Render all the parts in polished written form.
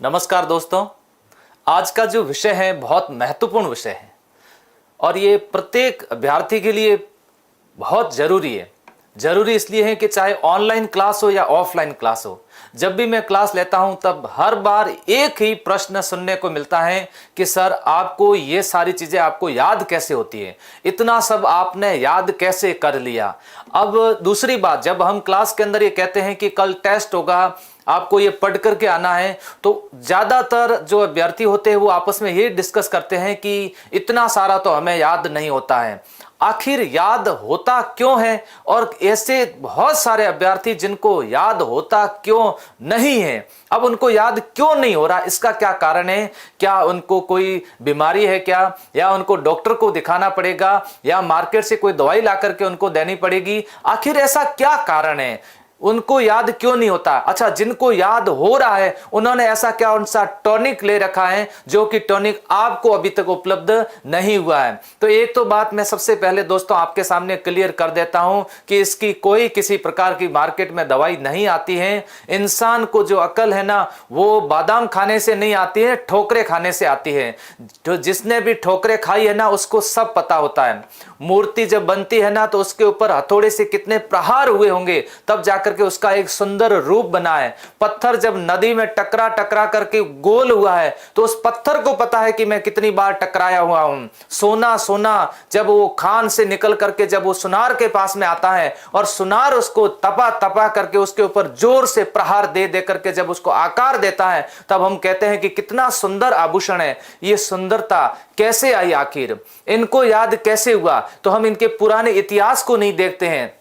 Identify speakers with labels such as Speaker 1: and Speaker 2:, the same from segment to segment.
Speaker 1: नमस्कार दोस्तों। आज का जो विषय है बहुत महत्वपूर्ण विषय है और ये प्रत्येक अभ्यर्थी के लिए बहुत ज़रूरी है। ज़रूरी इसलिए है कि चाहे ऑनलाइन क्लास हो या ऑफलाइन क्लास हो, जब भी मैं क्लास लेता हूं तब हर बार एक ही प्रश्न सुनने को मिलता है कि सर आपको ये सारी चीज़ें आपको याद कैसे होती है, इतना सब आपने याद कैसे कर लिया। अब दूसरी बात, जब हम क्लास के अंदर ये कहते हैं कि कल टेस्ट होगा, आपको ये पढ़ करके आना है, तो ज़्यादातर जो अभ्यर्थी होते हैं वो आपस में ये डिस्कस करते हैं कि इतना सारा तो हमें याद नहीं होता है। आखिर याद होता क्यों है और ऐसे बहुत सारे अभ्यर्थी जिनको याद होता क्यों नहीं है, अब उनको याद क्यों नहीं हो रहा, इसका क्या कारण है? क्या उनको कोई बीमारी है क्या, या उनको डॉक्टर को दिखाना पड़ेगा, या मार्केट से कोई दवाई ला करके उनको देनी पड़ेगी? आखिर ऐसा क्या कारण है, उनको याद क्यों नहीं होता? अच्छा, जिनको याद हो रहा है उन्होंने ऐसा क्या उनसा टॉनिक ले रखा है जो कि टॉनिक आपको अभी तक उपलब्ध नहीं हुआ है? तो एक तो बात मैं सबसे पहले दोस्तों आपके सामने क्लियर कर देता हूं कि इसकी कोई किसी प्रकार की मार्केट में दवाई नहीं आती है। इंसान को जो अकल है ना, वो बादाम खाने से नहीं आती है, ठोकरे खाने से आती है। जो जिसने भी ठोकरे खाई है ना उसको सब पता होता है। मूर्ति जब बनती है ना तो उसके ऊपर हथौड़े से कितने प्रहार हुए होंगे तब जाकर के उसका एक सुंदर रूप बना है। पत्थर जब नदी में टकरा टकरा करके गोल हुआ है तो उस पत्थर को पता है कि मैं कितनी बार टकराया हुआ हूं। सोना सोना जब वो खान से निकल करके जब वो सुनार के पास में आता है और सुनार उसको तपा तपा करके उसके ऊपर जोर से प्रहार दे दे करके जब उसको आकार देता है, तब हम कहते हैं कि कितना सुंदर आभूषण है। ये सुंदरता कैसे आई, आखिर इनको याद कैसे हुआ? तो हम इनके पुराने इतिहास को नहीं देखते हैं।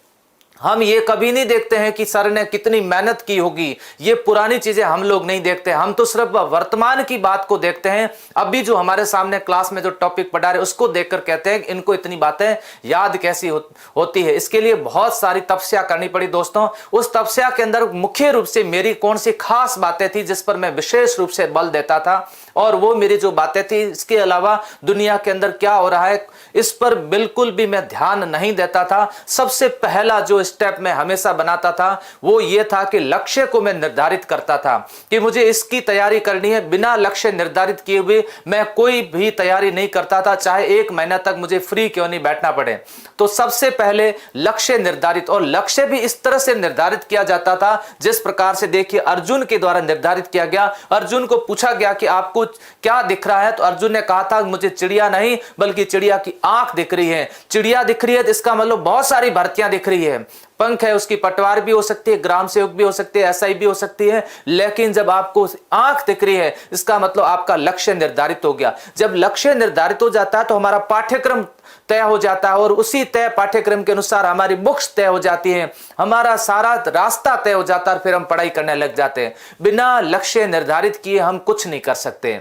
Speaker 1: हम ये कभी नहीं देखते हैं कि सर ने कितनी मेहनत की होगी, ये पुरानी चीजें हम लोग नहीं देखते। हम तो सिर्फ वर्तमान की बात को देखते हैं। अभी जो हमारे सामने क्लास में जो टॉपिक पढ़ा रहे उसको देखकर कहते हैं कि इनको इतनी बातें याद कैसी होती है। इसके लिए बहुत सारी तपस्या करनी पड़ी दोस्तों। उस तपस्या के अंदर मुख्य रूप से मेरी कौन सी खास बातें थी जिस पर मैं विशेष रूप से बल देता था, और वो मेरी जो बातें थी, इसके अलावा दुनिया के अंदर क्या हो रहा है इस पर बिल्कुल भी मैं ध्यान नहीं देता था। सबसे पहला जो स्टेप मैं हमेशा बनाता था वो ये था कि लक्ष्य को मैं निर्धारित करता था कि मुझे इसकी तैयारी करनी है। बिना लक्ष्य निर्धारित किए हुए मैं कोई भी तैयारी नहीं करता था, चाहे 1 महीना तक मुझे फ्री क्यों नहीं बैठना पड़े। तो सबसे पहले लक्ष्य निर्धारित, और लक्ष्य भी इस तरह से निर्धारित किया जाता था जिस प्रकार से देखिए अर्जुन के द्वारा निर्धारित किया गया। अर्जुन को पूछा गया कि आपको क्या दिख रहा है, तो अर्जुन ने कहा था मुझे चिड़िया नहीं बल्कि चिड़िया की आंख दिख रही है। चिड़िया दिख रही है तो इसका मतलब बहुत सारी भर्तियां दिख रही है। पंख है, उसकी पटवार भी हो सकती है, ग्राम सेवक भी हो सकती है, एसआई भी हो सकती है। लेकिन जब आपको आंख दिख रही है इसका मतलब आपका लक्ष्य निर्धारित हो गया। जब लक्ष्य निर्धारित हो जाता है तो हमारा पाठ्यक्रम तय हो जाता है, और उसी तय पाठ्यक्रम के अनुसार हमारी बुक्स तय हो जाती है, हमारा सारा रास्ता तय हो जाता है, फिर हम पढ़ाई करने लग जाते हैं। बिना लक्ष्य निर्धारित किए हम कुछ नहीं कर सकते।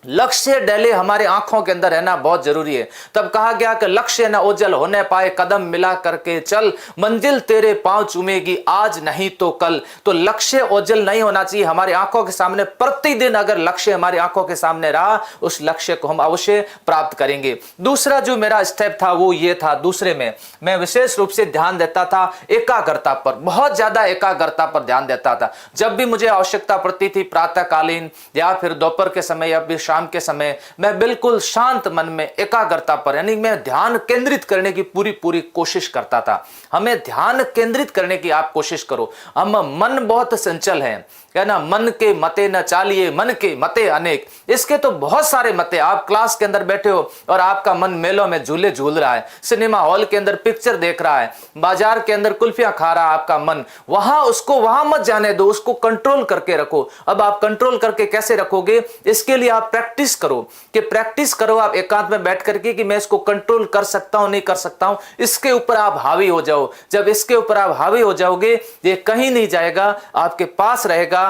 Speaker 1: लक्ष्य डेली हमारे आंखों के अंदर रहना बहुत जरूरी है। तब कहा गया कि लक्ष्य न ओझल होने पाए, कदम मिला करके चल, मंजिल तेरे पांव चूमेगी आज नहीं तो कल। तो लक्ष्य ओझल नहीं होना चाहिए हमारी आंखों के सामने। प्रतिदिन अगर लक्ष्य हमारी आंखों के सामने रहा उस लक्ष्य को हम अवश्य प्राप्त करेंगे। दूसरा जो मेरा स्टेप था वो ये था, दूसरे में मैं विशेष रूप से ध्यान देता था एकाग्रता पर, बहुत ज्यादा एकाग्रता पर ध्यान देता था। जब भी मुझे आवश्यकता पड़ती थी प्रातःकालीन या फिर दोपहर के समय या फिर शाम के समय, मैं बिल्कुल शांत मन में एकाग्रता पर यानी मैं ध्यान केंद्रित करने की पूरी कोशिश करता था। हमें ध्यान केंद्रित करने की आप कोशिश करो। हम मन बहुत चंचल है ना, मन के मते न चालिए मन के मते अनेक। इसके तो बहुत सारे मते। आप क्लास के अंदर बैठे हो और आपका मन मेलों में झूले झूल रहा है, सिनेमा हॉल के अंदर पिक्चर देख रहा है, बाजार के अंदर कुल्फियां खा रहा है आपका मन, उसको वहां मत जाने दो, उसको कंट्रोल करके रखो। अब आप कंट्रोल करके कैसे रखोगे? इसके लिए आप प्रैक्टिस करो आप एकांत में बैठ करके कि मैं इसको कंट्रोल कर सकता हूं नहीं कर सकता हूं। इसके ऊपर आप हावी हो जाओ। जब इसके ऊपर आप हावी हो जाओगे ये कहीं नहीं जाएगा, आपके पास रहेगा,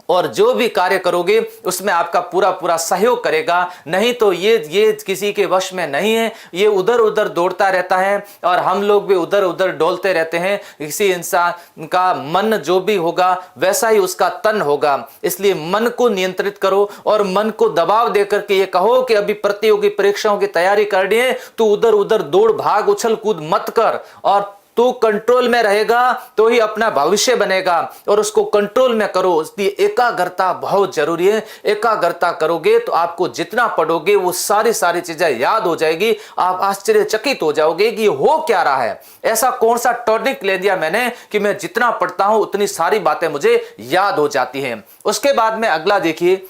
Speaker 1: और जो भी कार्य करोगे उसमें आपका पूरा सहयोग करेगा। नहीं तो ये किसी के वश में नहीं है, ये उधर उधर दौड़ता रहता है और हम लोग भी उधर उधर डोलते रहते हैं। किसी इंसान का मन जो भी होगा वैसा ही उसका तन होगा। इसलिए मन को नियंत्रित करो और मन को दबाव देकर के ये कहो कि अभी प्रतियोगी परीक्षाओं की तैयारी करनी है, तो उधर उधर दौड़ भाग उछल कूद मत कर, और तू कंट्रोल में रहेगा तो ही अपना भविष्य बनेगा, और उसको कंट्रोल में करो। इसलिए एकाग्रता बहुत जरूरी है। एकाग्रता करोगे तो आपको जितना पढ़ोगे वो सारी चीजें याद हो जाएगी। आप आश्चर्यचकित हो जाओगे कि हो क्या रहा है, ऐसा कौन सा टॉनिक ले दिया मैंने कि मैं जितना पढ़ता हूं उतनी सारी बातें मुझे याद हो जाती हैं। उसके बाद में अगला देखिए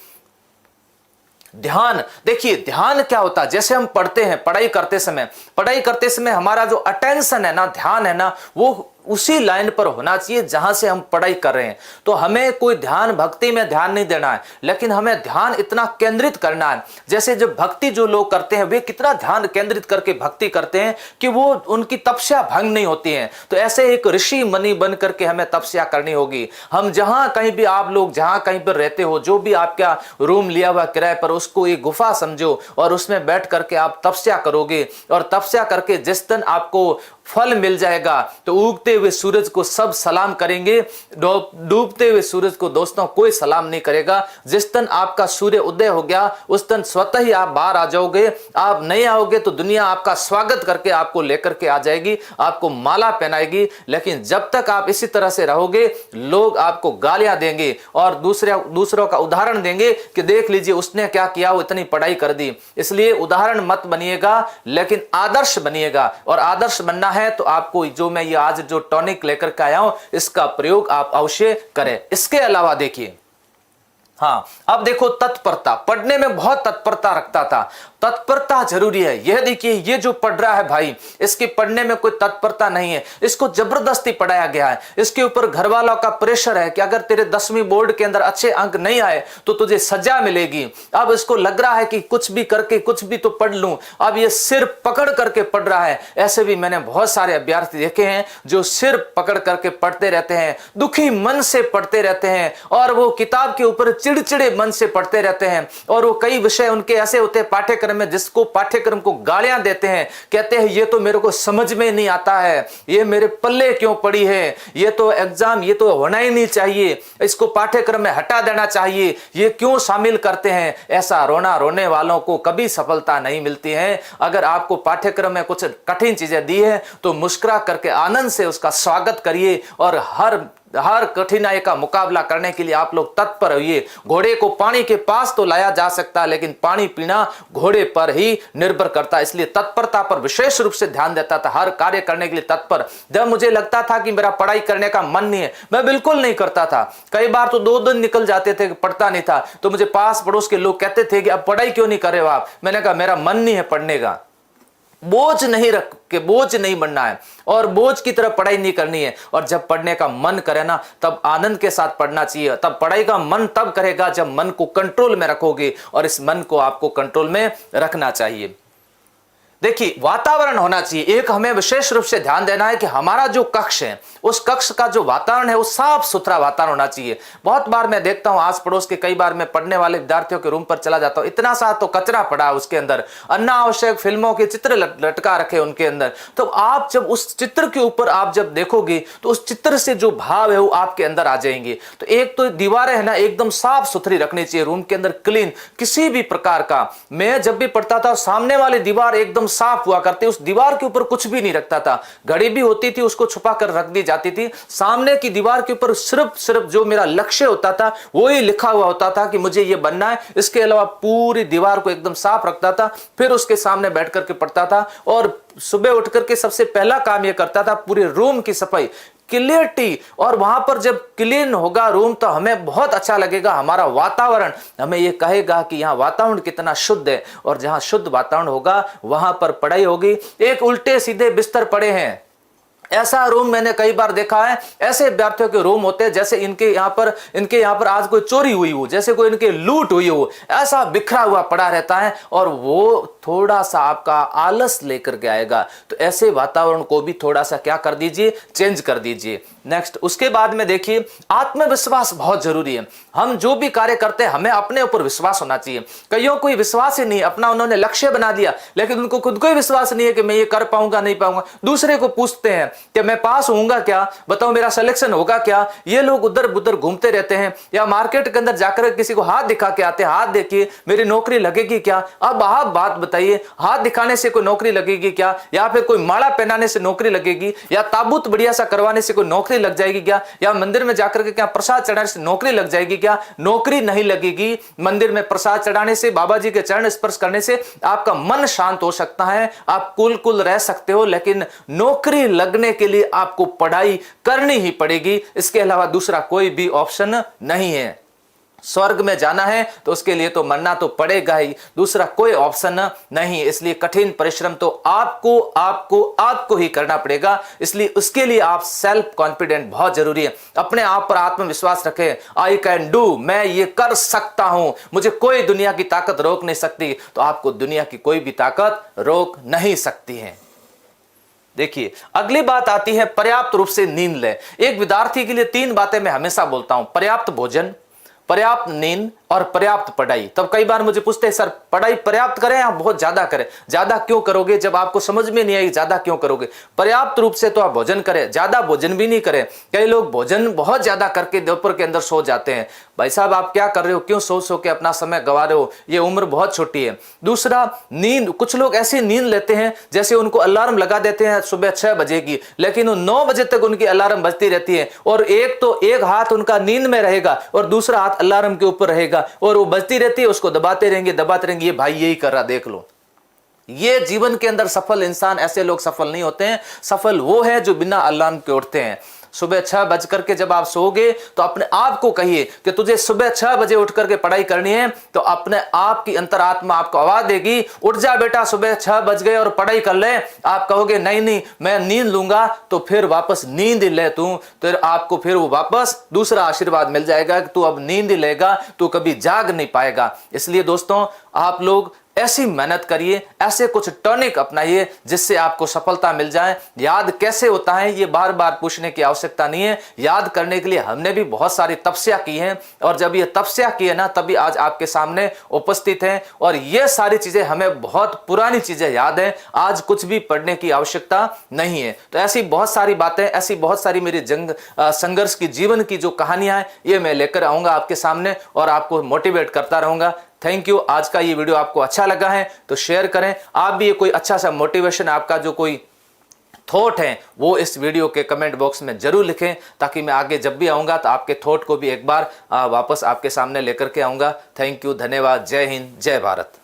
Speaker 1: ध्यान। देखिए ध्यान क्या होता है, जैसे हम पढ़ते हैं, पढ़ाई करते समय हमारा जो अटेंशन है ना, ध्यान है ना, वो उसी लाइन पर होना चाहिए जहां से हम पढ़ाई कर रहे हैं। तो हमें कोई ध्यान भक्ति में ध्यान नहीं देना है, लेकिन हमें ध्यान इतना केंद्रित करना है। जैसे जब भक्ति जो लोग करते हैं वे कितना ध्यान केंद्रित करके भक्ति करते हैं कि वो उनकी तपस्या भंग नहीं होती है। तो ऐसे एक ऋषि मुनि बन करके हमें तपस्या करनी होगी। हम जहां कहीं भी, आप लोग जहां कहीं पर रहते हो, जो भी आपका रूम लिया हुआ किराए पर, उसको एक गुफा समझो और उसमें बैठ करके आप तपस्या करोगे। और तपस्या करके जिस दिन आपको फल मिल जाएगा तो उगते हुए सूरज को सब सलाम करेंगे, डूबते हुए सूरज को दोस्तों कोई सलाम नहीं करेगा। जिस दिन आपका सूर्य उदय हो गया उस दिन स्वतः ही आप बाहर आ जाओगे। आप नहीं आओगे तो दुनिया आपका स्वागत करके आपको लेकर के आ जाएगी, आपको माला पहनाएगी। लेकिन जब तक आप इसी तरह से रहोगे लोग आपको गालियां देंगे और दूसरों का उदाहरण देंगे कि देख लीजिए उसने क्या किया, वो इतनी पढ़ाई कर दी। इसलिए उदाहरण मत बनिएगा, लेकिन आदर्श बनिएगा। और आदर्श बनना है तो आपको जो मैं ये आज जो टॉनिक लेकर के आया हूं इसका प्रयोग आप अवश्य करें। इसके अलावा देखिए, हाँ अब देखो तत्परता, पढ़ने में बहुत तत्परता रखता था। तत्परता जरूरी है। यह देखिए ये जो पढ़ रहा है भाई, इसके पढ़ने में कोई तत्परता नहीं है, इसको जबरदस्ती पढ़ाया गया है। इसके ऊपर घर वालों का प्रेशर है कि अगर तेरे 10वीं बोर्ड के अंदर अच्छे अंक नहीं आए तो तुझे सजा मिलेगी। अब इसको लग रहा है कि कुछ भी करके कुछ भी तो पढ़ लूं। अब ये सिर पकड़ करके पढ़ रहा है। ऐसे भी मैंने बहुत सारे अभ्यर्थी देखे हैं जो सिर पकड़ करके पढ़ते रहते हैं, दुखी मन से पढ़ते रहते हैं, और वो किताब के ऊपर चिड़चिड़े मन से पढ़ते रहते हैं। और वो कई विषय उनके ऐसे होते हैं पाठ्यक्रम में जिसको पाठ्यक्रम को गालियां देते हैं, कहते हैं ये तो मेरे को समझ में नहीं आता है, ये मेरे पल्ले क्यों पड़ी है, ये तो एग्जाम, ये तो होना ही नहीं चाहिए, इसको पाठ्यक्रम में हटा देना चाहिए, ये क्यों शामिल करते हैं। ऐसा रोने वालों को कभी सफलता नहीं मिलती है। अगर आपको पाठ्यक्रम में कुछ कठिन चीजें दी है तो मुस्कुरा करके आनंद से उसका स्वागत करिए और हर कठिनाई का मुकाबला करने के लिए आप लोग तत्पर होइए। घोड़े को पानी के पास तो लाया जा सकता है, लेकिन पानी पीना घोड़े पर ही निर्भर करता है। इसलिए तत्परता पर विशेष रूप से ध्यान देता था, हर कार्य करने के लिए तत्पर। जब मुझे लगता था कि मेरा पढ़ाई करने का मन नहीं है, मैं बिल्कुल नहीं करता था। कई बार तो 2 दिन निकल जाते थे, पढ़ता नहीं था। तो मुझे पास पड़ोस के लोग कहते थे कि अब पढ़ाई क्यों नहीं कर रहे हो आप। मैंने कहा मेरा मन नहीं है पढ़ने का। बोझ नहीं रख के, बोझ नहीं बनना है और बोझ की तरह पढ़ाई नहीं करनी है। और जब पढ़ने का मन करे ना तब आनंद के साथ पढ़ना चाहिए। तब पढ़ाई का मन तब करेगा जब मन को कंट्रोल में रखोगे, और इस मन को आपको कंट्रोल में रखना चाहिए। देखिए वातावरण होना चाहिए। एक हमें विशेष रूप से ध्यान देना है कि हमारा जो कक्ष है उस कक्ष का जो वातावरण है वो साफ सुथरा वातावरण होना चाहिए। बहुत बार मैं देखता हूं आस पड़ोस के, कई बार मैं पढ़ने वाले विद्यार्थियों के रूम पर चला जाता हूं, इतना सा तो कचरा पड़ा है उसके अंदर, अनावश्यक फिल्मों के चित्र लटका रखे उनके अंदर। तो आप जब उस चित्र के ऊपर आप जब देखोगे तो उस चित्र से जो भाव है वो आपके अंदर आ जाएंगे। तो एक तो दीवारें है ना एकदम साफ सुथरी रखनी चाहिए रूम के अंदर, क्लीन किसी भी प्रकार का। मैं जब भी पढ़ता था सामने वाली दीवार एकदम साफ हुआ करती, उस दीवार के ऊपर कुछ भी नहीं रखता था। घड़ी भी होती थी उसको छुपा कर रख दी जाती थी। सामने की दीवार के ऊपर सिर्फ जो मेरा लक्ष्य होता था वो ही लिखा हुआ होता था कि मुझे ये बनना है। इसके अलावा पूरी दीवार को एकदम साफ रखता था, फिर उसके सामने बैठ करके पढ़ता था। और सुबह उठ करके सबसे पहला काम यह करता था पूरे रूम की सफाई, क्लियरिटी। और वहां पर जब क्लीन होगा रूम तो हमें बहुत अच्छा लगेगा। हमारा वातावरण हमें यह कहेगा कि यहाँ वातावरण कितना शुद्ध है, और जहां शुद्ध वातावरण होगा वहां पर पढ़ाई होगी। एक उल्टे सीधे बिस्तर पड़े हैं ऐसा रूम मैंने कई बार देखा है। ऐसे विद्यार्थियों के रूम होते हैं जैसे इनके यहाँ पर आज कोई चोरी हुई हो, जैसे कोई इनके लूट हुई हो, ऐसा बिखरा हुआ पड़ा रहता है। और वो थोड़ा सा आपका आलस लेकर के आएगा। तो ऐसे वातावरण को भी थोड़ा सा क्या कर दीजिए, चेंज कर दीजिए। नेक्स्ट उसके बाद में देखिए आत्मविश्वास बहुत जरूरी है। हम जो भी कार्य करते हैं हमें अपने ऊपर विश्वास होना चाहिए। कईयों को विश्वास ही नहीं, अपना उन्होंने लक्ष्य बना दिया लेकिन उनको खुद को ही विश्वास नहीं है कि मैं ये कर पाऊंगा नहीं पाऊंगा। दूसरे को पूछते हैं कि मैं पास होऊंगा क्या, बताओ मेरा सिलेक्शन होगा क्या। ये लोग उधर उधर घूमते रहते हैं, या मार्केट के अंदर जाकर किसी को हाथ दिखा के आते हैं, हाथ देखिए मेरी नौकरी लगेगी क्या। अब आप बात बताइए, हाथ दिखाने से कोई नौकरी लगेगी क्या, या फिर कोई माला पहनाने से नौकरी लगेगी, या ताबूत बढ़िया सा करवाने से कोई नौकरी लग जाएगी क्या, या मंदिर में जाकर के क्या प्रसाद चढ़ाने से नौकरी लग जाएगी क्या। नौकरी नहीं लगेगी। मंदिर में प्रसाद चढ़ाने से, बाबा जी के चरण स्पर्श करने से आपका मन शांत हो सकता है, आप कुल रह सकते हो, लेकिन नौकरी लगने के लिए आपको पढ़ाई करनी ही पड़ेगी। इसके अलावा दूसरा कोई भी ऑप्शन नहीं है। स्वर्ग में जाना है तो उसके लिए तो मरना तो पड़ेगा ही, दूसरा कोई ऑप्शन नहीं। इसलिए कठिन परिश्रम तो आपको आपको आपको ही करना पड़ेगा। इसलिए उसके लिए आप सेल्फ कॉन्फिडेंट बहुत जरूरी है। अपने आप पर आत्मविश्वास रखें, आई कैन डू, मैं ये कर सकता हूं, मुझे कोई दुनिया की ताकत रोक नहीं सकती। तो आपको दुनिया की कोई भी ताकत रोक नहीं सकती है। देखिए, अगली बात आती है पर्याप्त रूप से नींद लें। एक विद्यार्थी के लिए 3 बातें मैं हमेशा बोलता हूं, पर्याप्त भोजन, पर्याप्त नींद और पर्याप्त पढ़ाई। तब कई बार मुझे पूछते हैं, सर पढ़ाई पर्याप्त करें या बहुत ज्यादा करें। ज्यादा क्यों करोगे जब आपको समझ में नहीं आएगी, ज्यादा क्यों करोगे। पर्याप्त रूप से तो आप भोजन करें, ज्यादा भोजन भी नहीं करें। कई लोग भोजन बहुत ज्यादा करके दोपहर के अंदर सो जाते हैं। भाई साहब, आप क्या कर रहे हो, क्यों सो के अपना समय गंवा रहे हो, ये उम्र बहुत छोटी है। दूसरा, नींद, कुछ लोग ऐसी नींद लेते हैं जैसे उनको अलार्म लगा देते हैं सुबह 6 बजे की, लेकिन 9 बजे तक उनकी अलार्म बजती रहती है, और एक हाथ उनका नींद में रहेगा और दूसरा हाथ अलार्म के ऊपर रहेगा, और वो बजती रहती है, उसको दबाते रहेंगे। ये भाई यही कर रहा, देख लो। ये जीवन के अंदर सफल इंसान, ऐसे लोग सफल नहीं होते हैं। सफल वो है जो बिना अलार्म के उठते हैं। सुबह 6 बज करके जब आप सोओगे तो अपने आप को कहिए कि तुझे सुबह 6 बजे उठ करके पढ़ाई करनी है, तो अपने आप की अंतरात्मा आपको आवाज देगी, उठ जा बेटा, सुबह 6 बज गए और पढ़ाई कर ले। आप कहोगे नहीं मैं नींद लूंगा, तो फिर वापस नींद ले तू, तो आपको फिर वो वापस दूसरा आशीर्वाद मिल जाएगा कि तू अब नींद लेगा, तू कभी जाग नहीं पाएगा। इसलिए दोस्तों, आप लोग ऐसी मेहनत करिए, ऐसे कुछ टॉनिक अपनाइए जिससे आपको सफलता मिल जाए। याद कैसे होता है ये बार बार पूछने की आवश्यकता नहीं है। याद करने के लिए हमने भी बहुत सारी तपस्या की है, और जब ये तपस्या की है ना, तभी आज आपके सामने उपस्थित हैं। और ये सारी चीजें हमें बहुत पुरानी चीजें याद है, आज कुछ भी पढ़ने की आवश्यकता नहीं है। तो ऐसी बहुत सारी बातें, ऐसी बहुत सारी मेरी संघर्ष की जीवन की जो कहानियां हैं, ये मैं लेकर आऊंगा आपके सामने और आपको मोटिवेट करता रहूंगा। Thank you. आज का ये वीडियो आपको अच्छा लगा है तो शेयर करें। आप भी ये कोई अच्छा सा मोटिवेशन, आपका जो कोई थॉट है वो इस वीडियो के कमेंट बॉक्स में जरूर लिखें, ताकि मैं आगे जब भी आऊंगा तो आपके थॉट को भी एक बार वापस आपके सामने लेकर के आऊंगा। थैंक यू, धन्यवाद। जय हिंद, जय भारत।